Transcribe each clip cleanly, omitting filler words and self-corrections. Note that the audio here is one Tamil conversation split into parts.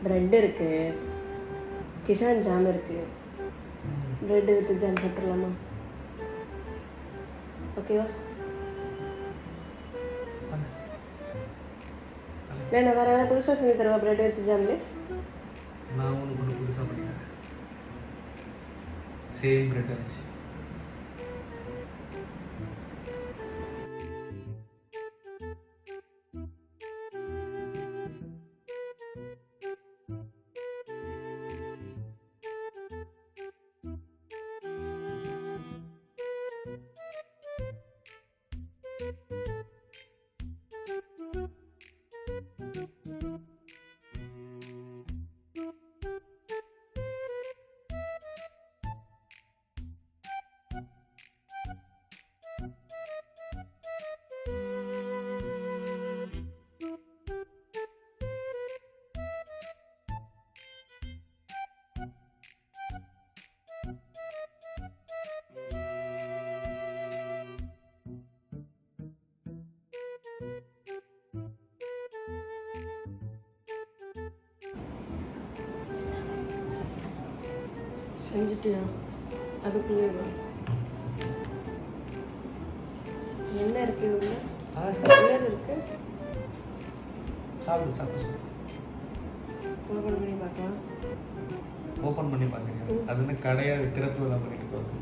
பிரெட் இருக்கு, கிஷான் ஜாம் இருக்கு. பிரெட் வித் ஜாம் சாப்பிடலாமா? ஓகேவா? இல்லை நான் வேறு ஏதாவது புதுசாக செஞ்சு தருவா பிரெட் வித் ஜாம்லே? நான் உனக்கு ஒன்று புதுசாக பண்ணிக்கிறேன். சேம் பிரெட்டை வச்சு செஞ்சுட்டியா? அதுக்குள்ளே என்ன இருக்கு உள்ள? என்ன இருக்கு? சாப்பிடு சாப்பிடு. ஓப்பன் பண்ணி பார்க்கலாம். ஓப்பன் பண்ணி பார்க்குறீங்க? அது என்ன கடையாக திறப்பு எல்லாம் பண்ணிட்டு போகுது.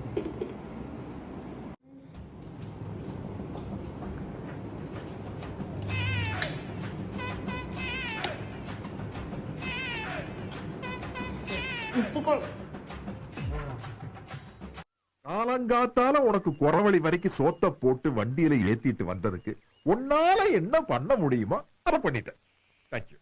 காலங்காத்தால உனக்கு குறவழி வரைக்கும் சோத்த போட்டு வண்டியில ஏத்திட்டு வந்ததுக்கு உன்னால என்ன பண்ண முடியுமோ அதை பண்ணிட்டேன். தேங்க்யூ.